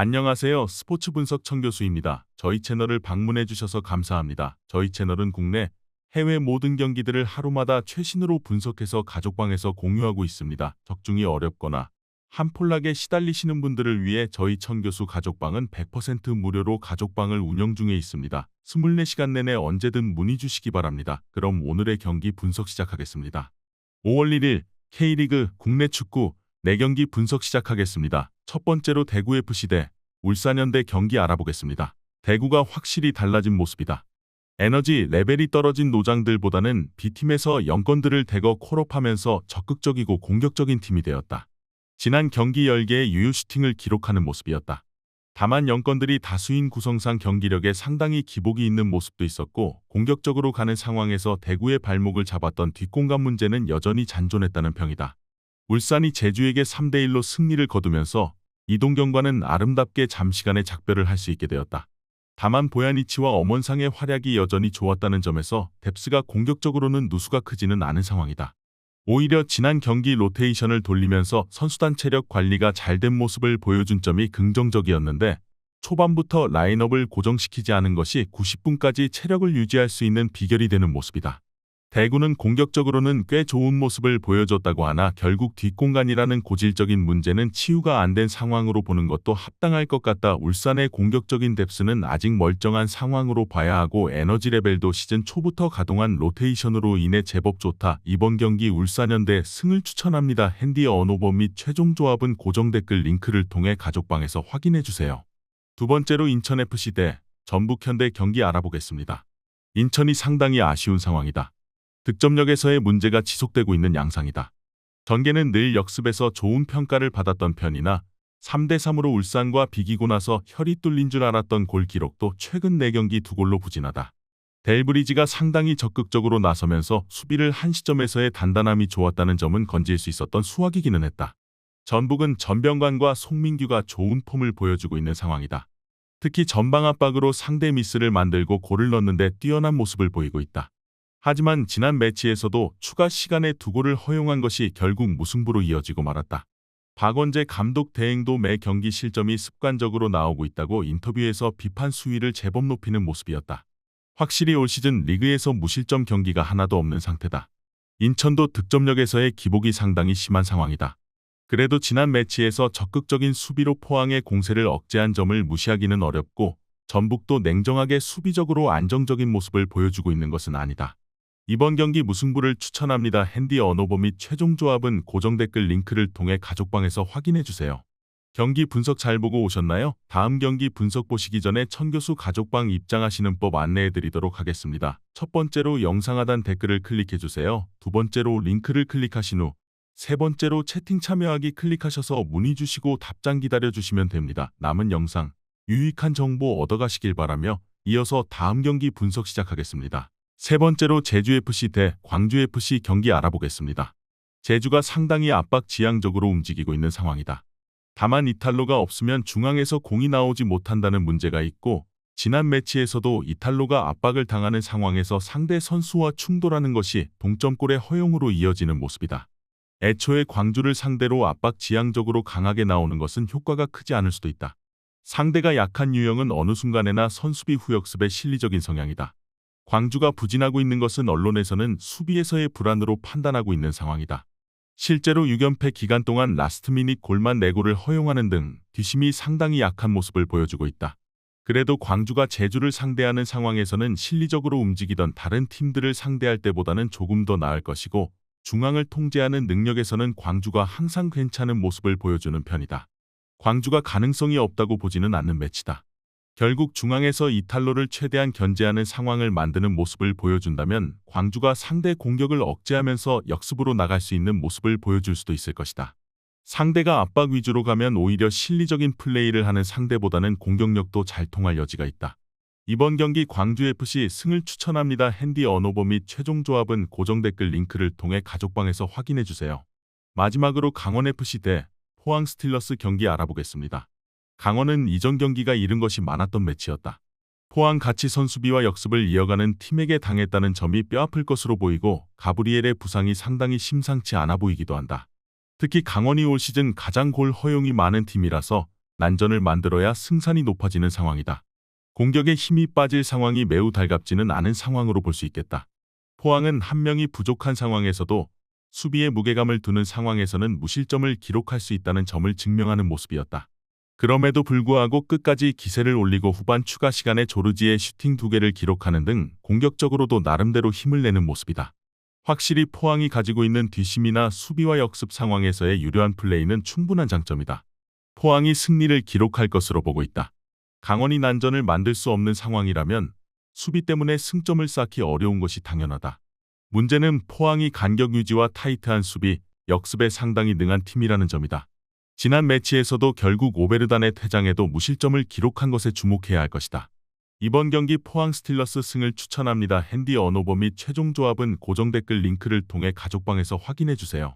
안녕하세요. 스포츠 분석 청교수입니다. 저희 채널을 방문해 주셔서 감사합니다. 저희 채널은 국내, 해외 모든 경기들을 하루마다 최신으로 분석해서 가족방에서 공유하고 있습니다. 적중이 어렵거나 한폴락에 시달리시는 분들을 위해 저희 청교수 가족방은 100% 무료로 가족방을 운영 중에 있습니다. 24시간 내내 언제든 문의 주시기 바랍니다. 그럼 오늘의 경기 분석 시작하겠습니다. 5월 1일 K리그 국내 축구 4경기 분석 시작하겠습니다. 첫 번째로 대구FC 대 울산현대 경기 알아보겠습니다. 대구가 확실히 달라진 모습이다. 에너지 레벨이 떨어진 노장들보다는 B팀에서 영건들을 대거 콜업하면서 적극적이고 공격적인 팀이 되었다. 지난 경기 10개의 유효 슈팅을 기록하는 모습이었다. 다만 영건들이 다수인 구성상 경기력에 상당히 기복이 있는 모습도 있었고 공격적으로 가는 상황에서 대구의 발목을 잡았던 뒷공간 문제는 여전히 잔존했다는 평이다. 울산이 제주에게 3대1로 승리를 거두면서 이동경과는 아름답게 잠시간의 작별을 할 수 있게 되었다. 다만 보야니치와 엄원상의 활약이 여전히 좋았다는 점에서 뎁스가 공격적으로는 누수가 크지는 않은 상황이다. 오히려 지난 경기 로테이션을 돌리면서 선수단 체력 관리가 잘 된 모습을 보여준 점이 긍정적이었는데 초반부터 라인업을 고정시키지 않은 것이 90분까지 체력을 유지할 수 있는 비결이 되는 모습이다. 대구는 공격적으로는 꽤 좋은 모습을 보여줬다고 하나 결국 뒷공간이라는 고질적인 문제는 치유가 안 된 상황으로 보는 것도 합당할 것 같다. 울산의 공격적인 뎁스는 아직 멀쩡한 상황으로 봐야 하고 에너지 레벨도 시즌 초부터 가동한 로테이션으로 인해 제법 좋다. 이번 경기 울산현대 승을 추천합니다. 핸디 언오버 및 최종 조합은 고정 댓글 링크를 통해 가족방에서 확인해주세요. 두 번째로 인천FC 대 전북현대 경기 알아보겠습니다. 인천이 상당히 아쉬운 상황이다. 득점력에서의 문제가 지속되고 있는 양상이다. 전개는 늘 역습에서 좋은 평가를 받았던 편이나 3대3으로 울산과 비기고 나서 혈이 뚫린 줄 알았던 골 기록도 최근 4경기 2골로 부진하다. 델브리지가 상당히 적극적으로 나서면서 수비를 한 시점에서의 단단함이 좋았다는 점은 건질 수 있었던 수확이기는 했다. 전북은 전병관과 송민규가 좋은 폼을 보여주고 있는 상황이다. 특히 전방 압박으로 상대 미스를 만들고 골을 넣는데 뛰어난 모습을 보이고 있다. 하지만 지난 매치에서도 추가 시간에 2골을 허용한 것이 결국 무승부로 이어지고 말았다. 박원재 감독 대행도 매 경기 실점이 습관적으로 나오고 있다고 인터뷰에서 비판 수위를 제법 높이는 모습이었다. 확실히 올 시즌 리그에서 무실점 경기가 하나도 없는 상태다. 인천도 득점력에서의 기복이 상당히 심한 상황이다. 그래도 지난 매치에서 적극적인 수비로 포항의 공세를 억제한 점을 무시하기는 어렵고 전북도 냉정하게 수비적으로 안정적인 모습을 보여주고 있는 것은 아니다. 이번 경기 무승부를 추천합니다. 핸디 언오버 및 최종 조합은 고정 댓글 링크를 통해 가족방에서 확인해주세요. 경기 분석 잘 보고 오셨나요? 다음 경기 분석 보시기 전에 천교수 가족방 입장하시는 법 안내해드리도록 하겠습니다. 첫 번째로 영상 하단 댓글을 클릭해주세요. 두 번째로 링크를 클릭하신 후 세 번째로 채팅 참여하기 클릭하셔서 문의 주시고 답장 기다려주시면 됩니다. 남은 영상, 유익한 정보 얻어가시길 바라며 이어서 다음 경기 분석 시작하겠습니다. 세 번째로 제주FC 대 광주FC 경기 알아보겠습니다. 제주가 상당히 압박 지향적으로 움직이고 있는 상황이다. 다만 이탈로가 없으면 중앙에서 공이 나오지 못한다는 문제가 있고 지난 매치에서도 이탈로가 압박을 당하는 상황에서 상대 선수와 충돌하는 것이 동점골의 허용으로 이어지는 모습이다. 애초에 광주를 상대로 압박 지향적으로 강하게 나오는 것은 효과가 크지 않을 수도 있다. 상대가 약한 유형은 어느 순간에나 선수비 후역습의 실리적인 성향이다. 광주가 부진하고 있는 것은 언론에서는 수비에서의 불안으로 판단하고 있는 상황이다. 실제로 6연패 기간 동안 라스트 미닛 골만 4골을 허용하는 등 뒷심이 상당히 약한 모습을 보여주고 있다. 그래도 광주가 제주를 상대하는 상황에서는 실리적으로 움직이던 다른 팀들을 상대할 때보다는 조금 더 나을 것이고 중앙을 통제하는 능력에서는 광주가 항상 괜찮은 모습을 보여주는 편이다. 광주가 가능성이 없다고 보지는 않는 매치다. 결국 중앙에서 이탈로를 최대한 견제하는 상황을 만드는 모습을 보여준다면 광주가 상대 공격을 억제하면서 역습으로 나갈 수 있는 모습을 보여줄 수도 있을 것이다. 상대가 압박 위주로 가면 오히려 실리적인 플레이를 하는 상대보다는 공격력도 잘 통할 여지가 있다. 이번 경기 광주FC 승을 추천합니다. 핸디 언오버 및 최종 조합은 고정 댓글 링크를 통해 가족방에서 확인해주세요. 마지막으로 강원FC 대 포항 스틸러스 경기 알아보겠습니다. 강원은 이전 경기가 잃은 것이 많았던 매치였다. 포항 가치 선수비와 역습을 이어가는 팀에게 당했다는 점이 뼈아플 것으로 보이고 가브리엘의 부상이 상당히 심상치 않아 보이기도 한다. 특히 강원이 올 시즌 가장 골 허용이 많은 팀이라서 난전을 만들어야 승산이 높아지는 상황이다. 공격에 힘이 빠질 상황이 매우 달갑지는 않은 상황으로 볼 수 있겠다. 포항은 한 명이 부족한 상황에서도 수비에 무게감을 두는 상황에서는 무실점을 기록할 수 있다는 점을 증명하는 모습이었다. 그럼에도 불구하고 끝까지 기세를 올리고 후반 추가 시간에 조르지의 슈팅 2개를 기록하는 등 공격적으로도 나름대로 힘을 내는 모습이다. 확실히 포항이 가지고 있는 뒷심이나 수비와 역습 상황에서의 유려한 플레이는 충분한 장점이다. 포항이 승리를 기록할 것으로 보고 있다. 강원이 난전을 만들 수 없는 상황이라면 수비 때문에 승점을 쌓기 어려운 것이 당연하다. 문제는 포항이 간격 유지와 타이트한 수비, 역습에 상당히 능한 팀이라는 점이다. 지난 매치에서도 결국 오베르단의 퇴장에도 무실점을 기록한 것에 주목해야 할 것이다. 이번 경기 포항 스틸러스 승을 추천합니다. 핸디 언오버 및 최종 조합은 고정 댓글 링크를 통해 가족방에서 확인해 주세요.